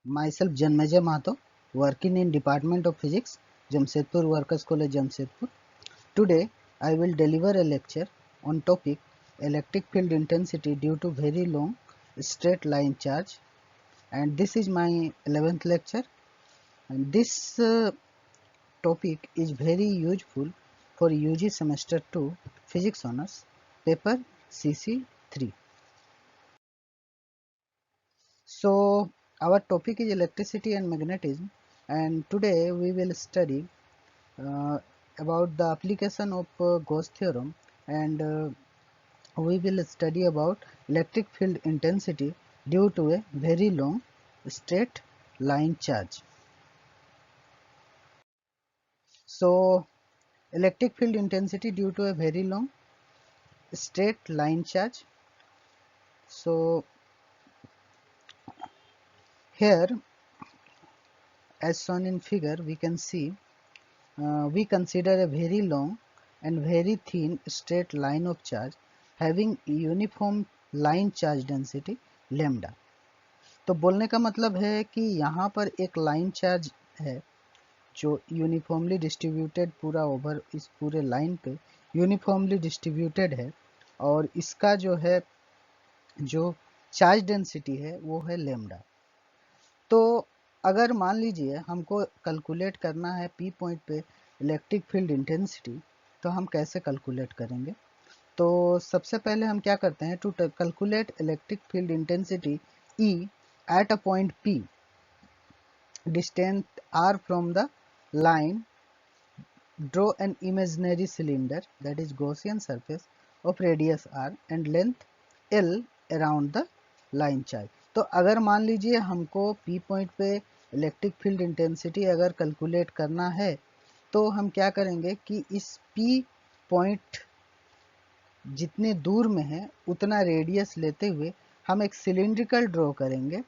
myself Janmejay Mahato, working in Department of Physics, Jamshedpur Workers College, Jamshedpur. Today I will deliver a lecture on topic electric field intensity due to very long straight line charge, and this is my 11th lecture, and this topic is very useful for UG semester 2 physics honors paper CC3. So our topic is electricity and magnetism, and today we will study about the application of Gauss theorem, and we will study about electric field intensity due to a very long straight line charge. So electric field intensity due to a very long straight line charge. So here, as shown in figure, we can see we consider a very long and very thin straight line of charge having uniform line charge density lambda. तो बोलने का मतलब है कि यहाँ पर एक line charge है जो यूनिफॉर्मली डिस्ट्रीब्यूटेड पूरा ओवर इस पूरे लाइन पे यूनिफॉर्मली डिस्ट्रीब्यूटेड है, और इसका जो है जो चार्ज डेंसिटी है वो है लैम्डा। तो अगर मान लीजिए हमको कैलकुलेट करना है पी पॉइंट पे इलेक्ट्रिक फील्ड इंटेंसिटी, तो हम कैसे कैलकुलेट करेंगे? तो सबसे पहले हम क्या करते हैं, to calculate electric field intensity E at a point P, distance R from the line, draw an imaginary cylinder, that is Gaussian surface of radius R and length L around the line charge. तो अगर मान लीजिए हमको P point पे electric field intensity अगर calculate करना है, तो हम क्या करेंगे कि इस P पॉइंट जितने दूर में है उतना रेडियस लेते हुए हम एक सिलिंड्रिकल ड्रॉ करेंगे,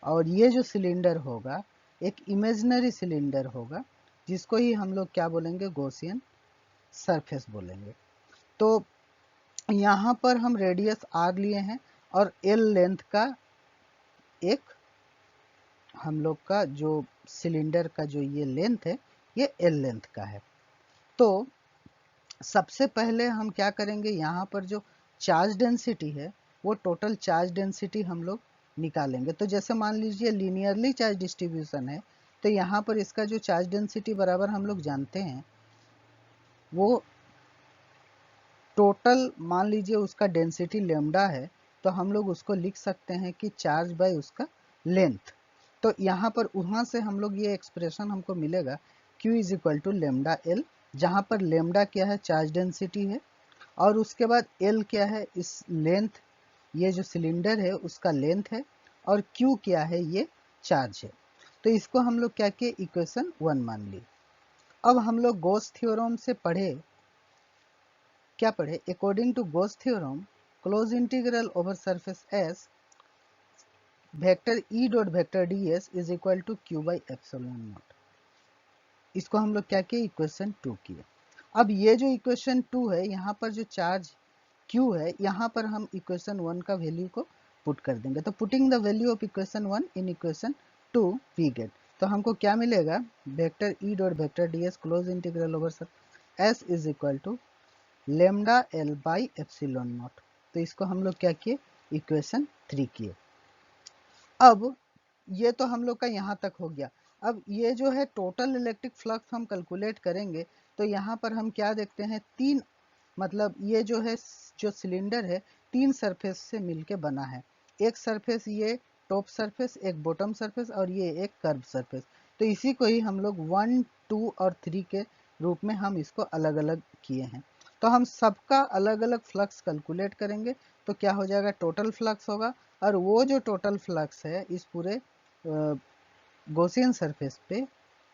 और ये जो सिलेंडर होगा एक इमेजिनरी सिलेंडर होगा जिसको ही हम लोग क्या बोलेंगे, गॉसियन सरफेस बोलेंगे। तो यहाँ पर हम रेडियस आर लिए हैं और एल लेंथ का एक हम लोग का जो सिलेंडर का जो ये लेंथ है ये एल लेंथ का है। तो सबसे पहले हम क्या करेंगे, यहाँ पर जो चार्ज डेंसिटी है वो टोटल चार्ज डेंसिटी हम लोग निकालेंगे। तो जैसे मान लीजिए लीनियरली चार्ज डिस्ट्रीब्यूशन है, तो यहाँ पर इसका जो चार्ज डेंसिटी बराबर हम लोग जानते हैं वो टोटल, मान लीजिए उसका डेंसिटी लेम्डा है, तो हम लोग उसको लिख सकते हैं कि चार्ज बाय उसका लेंथ। तो यहाँ पर वहाँ से हम लोग ये एक्सप्रेशन हमको मिलेगा Q is equal to lambda L, जहाँ पर लेम्डा क्या है, चार्ज डेंसिटी है, और उसके बाद एल क्या है, इस लेंथ, ये जो सिलेंडर है उसका लेंथ है, और Q क्या है, ये चार्ज है। तो इसको हम लोग क्या किए, इक्वेशन 1 मान लिए। अब हम लोग गॉस थ्योरम से पढ़े, क्या पढ़े, according to Gauss theorem close integral over surface S vector E dot vector D S is equal to Q by epsilon naught. इसको हम लोग क्या किए, इक्वेशन 2 किए। अब ये जो इक्वेशन 2 है, यहाँ पर जो चार्ज Q है, यहाँ पर हम इक्वेशन 1 का वैल्यू को पुट कर देंगे। तो putting the value of equation 1 in equation 2 we get, तो हमको क्या मिलेगा, vector E dot vector D S close integral over S is equal to lambda L by epsilon naught. तो इसको हम लोग क्या किए, इक्वेशन 3 किए। अब ये तो हम लोग का यहाँ तक हो गया। अब ये जो है टोटल इलेक्ट्रिक फ्लक्स हम कैलकुलेट करेंगे, तो यहाँ पर हम क्या देखते हैं, तीन, मतलब ये जो है जो सिलेंडर है 3 सरफेस से मिलके बना है। एक सरफेस ये टॉप सरफेस, एक बॉटम सरफेस, और ये एक कर्व सरफेस। तो इसी को ही हम लोग 1, 2 और 3 के रूप में हम इसको अलग अलग किए हैं। तो हम सबका अलग अलग फ्लक्स कैलकुलेट करेंगे, तो क्या हो जाएगा, टोटल फ्लक्स होगा, और वो जो टोटल फ्लक्स है इस पूरे गॉसियन सरफेस पे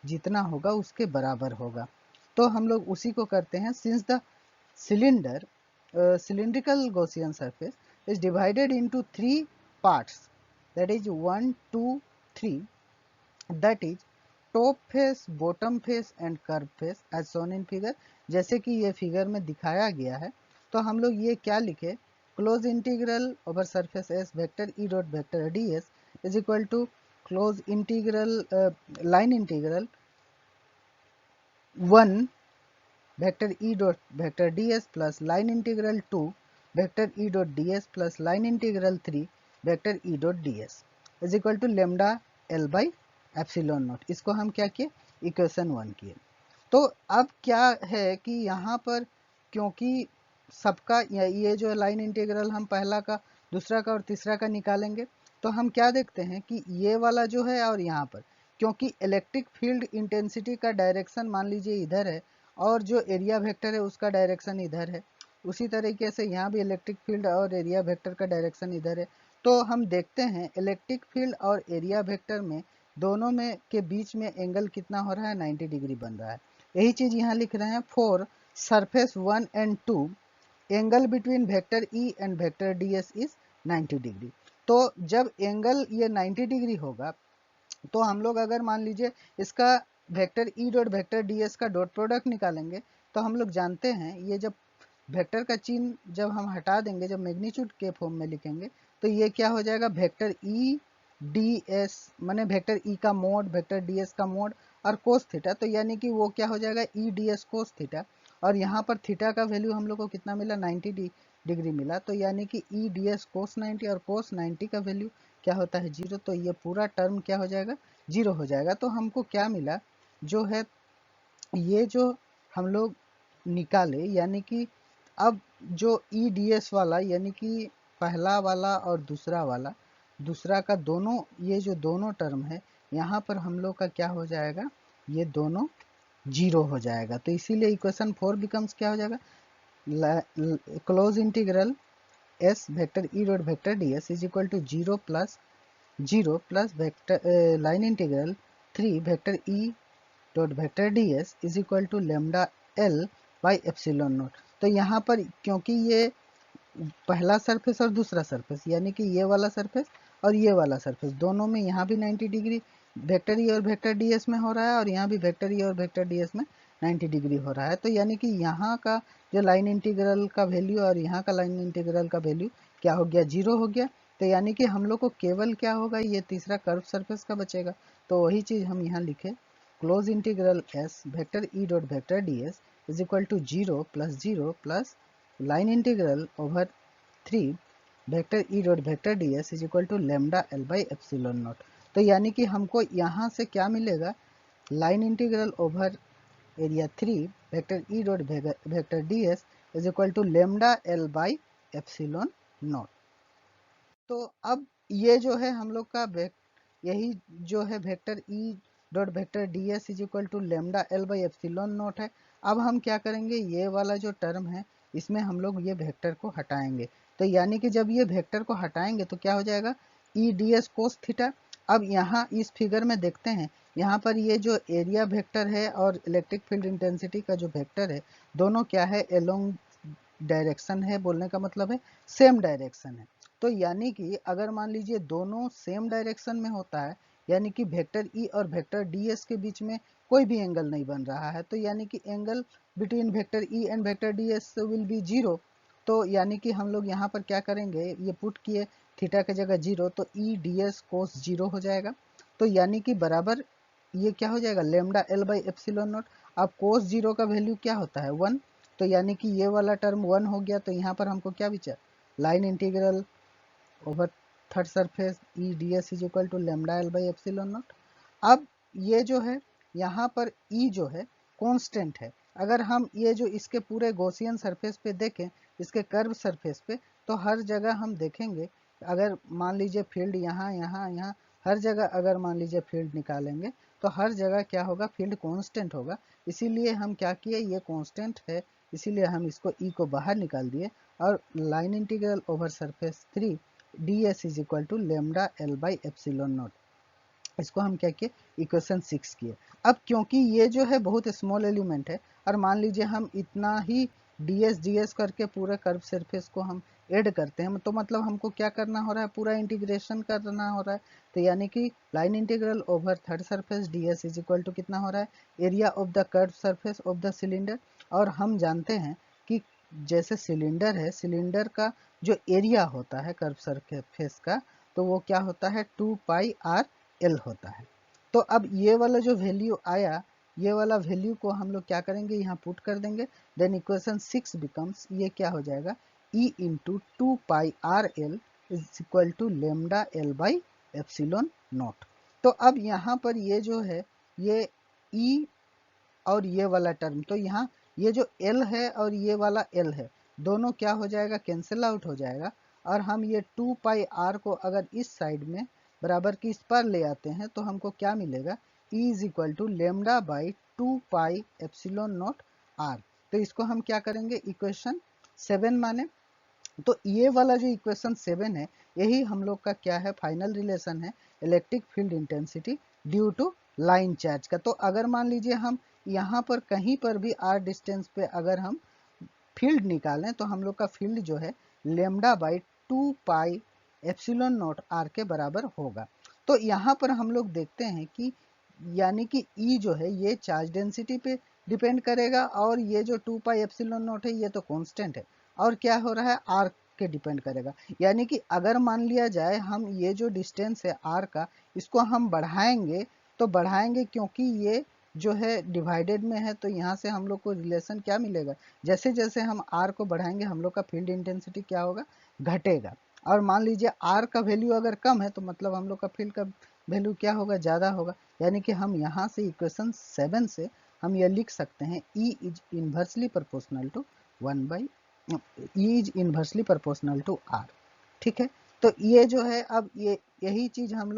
जितना होगा उसके बराबर होगा। तो हम लोग उसी को करते हैं, since the cylinder cylindrical Gaussian surface is divided into 3 parts, that is 1, 2, 3, that is top face, bottom face and curve face as shown in figure। जैसे कि ये फिगर में दिखाया गया है, तो हम लोग ये क्या लिखे, close integral over surface S vector E dot vector D S is equal to close integral line integral 1 vector E dot vector ds plus line integral 2 vector E dot ds plus line integral 3 vector E dot ds is equal to lambda L by epsilon naught. इसको हम क्या किए, equation 1 किए। तो अब क्या है कि यहाँ पर क्योंकि सबका ये जो लाइन इंटीग्रल हम पहला का, दूसरा का और तीसरा का निकालेंगे, तो हम क्या देखते हैं कि ये वाला जो है और यहाँ पर क्योंकि इलेक्ट्रिक फील्ड इंटेंसिटी का डायरेक्शन मान लीजिए इधर है और जो एरिया वेक्टर है उसका डायरेक्शन इधर है, उसी तरीके से यहाँ भी इलेक्ट्रिक फील्ड और एरिया वेक्टर का डायरेक्शन इधर है। तो हम देखते हैं इलेक्ट्रिक फील्ड और एरिया वेक्टर में दोनों में के बीच में एंगल कितना हो रहा है, 90 डिग्री बन रहा है। यही चीज यहाँ लिख रहे हैं, for surface 1 and 2 angle between vector E and vector ds is 90 degree. तो जब एंगल ये 90 डिग्री होगा तो हम लोग अगर मान लीजिए इसका vector E dot vector ds का डॉट प्रोडक्ट निकालेंगे तो हम लोग जानते हैं ये जब वेक्टर का चिन्ह जब हम हटा देंगे, जब मैग्नीट्यूड के फॉर्म में लिखेंगे तो ये क्या हो जाएगा, वेक्टर ई ds माने वेक्टर ई का मोड वेक्टर ds का मोड और कोस थीटा, तो यानी कि वो क्या हो जाएगा ई ds कोस थीटा। और यहाँ पर थीटा का वैल्यू हम लोग को कितना मिला, 90 डिग्री मिला, तो यानी कि ई ds कोस 90 और कोस 90 का वैल्यू क्या होता है, 0। तो ये पूरा टर्म क्या हो जाएगा, 0 हो जाएगा। तो हमको क्या मिला, जो है ये जो हम लोग निकाले, यानी कि अब जो ई ds वाला यानी कि पहला वाला और दूसरा वाला, दूसरा का दोनों, ये जो दोनों टर्म है यहाँ पर हम लोग का क्या हो जाएगा, ये दोनों 0 हो जाएगा। तो इसीलिए इक्वेशन 4 बिकम्स क्या हो जाएगा, close integral s vector E dot vector ds is equal to 0 plus vector line integral 3 vector E dot vector ds is equal to lambda L by epsilon naught. तो यहाँ पर क्योंकि ये पहला सरफेस और दूसरा सरफेस यानी कि ये वाला सरफेस और ये वाला सरफेस दोनों में यहाँ भी 90 डिग्री वेक्टर ई और वेक्टर ds में हो रहा है और यहाँ भी वेक्टर ई और वेक्टर ds में 90 डिग्री हो रहा है। तो यानी कि यहाँ का जो लाइन इंटीग्रल का वैल्यू और यहाँ का लाइन इंटीग्रल का वैल्यू क्या हो गया, 0 हो गया। तो यानी कि हम लोग को केवल क्या होगा, ये तीसरा कर्व सरफेस का बचेगा। तो वही चीज़ हम यहाँ लिखे, close integral s vector E dot vector ds is equal to 0 plus line integral over 3 vector E dot vector ds is equal to lambda L by epsilon naught. तो यानी कि हमको यहाँ से क्या मिलेगा, line integral over area 3 vector E dot vector ds is equal to lambda L by epsilon naught. तो अब ये जो है हम लोग का यही जो है vector E dot vector ds is equal to lambda L by epsilon naught है। अब हम क्या करेंगे, ये वाला जो टर्म है इसमें हम लोग ये वेक्टर को हटाएंगे। तो यानी कि जब ये वेक्टर को हटाएंगे तो क्या हो जाएगा, ई ds कोस थीटा। अब यहाँ इस फिगर में देखते हैं, यहाँ पर ये जो एरिया वेक्टर है और इलेक्ट्रिक फील्ड इंटेंसिटी का जो वेक्टर है दोनों क्या है, एलोंग डायरेक्शन है, बोलने का मतलब है सेम डायरेक्शन है। तो यानी कि अगर मान लीजिए दोनों सेम डायरेक्शन में होता है, यानी कि वेक्टर ई और वेक्टर ds के बीच में कोई भी एंगल नहीं बन रहा है, तो यानी कि angle between vector E and vector ds will be 0। तो यानी कि हम लोग यहाँ पर क्या करेंगे, ये पुट किए थीटा के जगह 0, तो ई ds कोस 0 हो जाएगा। तो यानी कि बराबर ये क्या हो जाएगा, lambda L by epsilon naught. अब कोस 0 का वैल्यू क्या होता है, 1। तो यानी कि ये वाला टर्म 1 हो गया। तो यहाँ पर हमको क्या बचा, line integral over third surface E ds is equal to lambda L by epsilon naught. अब ये जो है यहाँ पर ई जो है कांस्टेंट है। अगर हम ये जो इसके पूरे गॉसियन सरफेस पे देखें, इसके कर्व सरफेस पे, तो हर जगह हम देखेंगे, अगर मान लीजिए फील्ड यहाँ यहाँ यहाँ हर जगह अगर मान लीजिए फील्ड निकालेंगे तो हर जगह क्या होगा, फील्ड कांस्टेंट होगा। इसीलिए हम क्या किए, ये कांस्टेंट है इसीलिए हम इसको ई को बाहर निकाल दिए और line integral over surface 3 ds is equal to lambda L by epsilon naught, इसको हम क्या किए, इक्वेशन 6 किए। अब क्योंकि ये जो है बहुत स्मॉल एलिमेंट है और मान लीजिए हम इतना ही ds करके पूरे कर्व सरफेस को हम ऐड करते हैं, तो मतलब हमको क्या करना हो रहा है, पूरा इंटीग्रेशन करना हो रहा है। तो यानी कि line integral over third surface ds is equal to कितना हो रहा है, area of the curve surface of the cylinder. और हम जानते हैं कि जैसे सिलेंडर है, सिलेंडर का जो एरिया होता है कर्व सरफेस का, तो वो क्या होता है 2 पाई r L होता है। तो अब ये वाला जो वैल्यू आया, ये वाला वैल्यू को हम लोग क्या करेंगे, यहाँ पुट कर देंगे। देन इक्वेशन 6 बिकम्स, ये क्या हो जाएगा, E into 2 pi R L is equal to lambda L by epsilon naught. तो अब यहाँ पर ये जो है, ये E और ये वाला टर्म, तो यहाँ ये जो L है और ये वाला L है, दोनों क्या हो जाएगा, कैंसिल आउट हो जाएगा। और हम ये 2 पाई आर को अगर इस साइड में बराबर की इस पर ले आते हैं तो हमको क्या मिलेगा, E is equal to lambda by 2 pi epsilon naught R. तो इसको हम क्या करेंगे, इक्वेशन 7 माने। तो ये वाला जो इक्वेशन 7 है, यही हम लोग का क्या है, फाइनल रिलेशन है electric field intensity due to line charge का। तो अगर मान लीजिए हम यहाँ पर कहीं पर भी आर डिस्टेंस पे अगर हम फील्ड निकालें तो हम लोग का फील्ड जो है lambda by 2 pi epsilon naught R के बराबर होगा। तो यहाँ पर हम लोग देखते हैं कि यानी कि E जो है ये चार्ज डेंसिटी पे डिपेंड करेगा, और ये जो 2 पाई एप्सिलॉन नॉट है ये तो कांस्टेंट है, और क्या हो रहा है, R के डिपेंड करेगा। यानी कि अगर मान लिया जाए हम ये जो डिस्टेंस है R का, इसको हम बढ़ाएंगे, तो बढ़ाएंगे क्योंकि ये जो है डिवाइडेड में है, तो यहाँ से हम लोग को रिलेशन क्या मिलेगा, जैसे जैसे हम R को बढ़ाएंगे हम लोग का फील्ड इंटेंसिटी क्या होगा, घटेगा। और मान लीजिए R का वैल्यू अगर कम है तो मतलब हम लोग का फील्ड का वैल्यू क्या होगा, ज़्यादा होगा। यानी कि हम यहाँ से इक्वेशन 7 से हम ये लिख सकते हैं E is inversely proportional to 1 by E is inversely proportional to R। ठीक है, तो ये जो है, अब ये यही चीज़ हम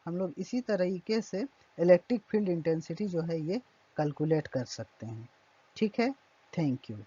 लोग इसी तरीके से इलेक्ट्रिक फील्ड इंटेंसिटी जो है ये कैलकुलेट कर सकते हैं। ठीक है, थैंक यू।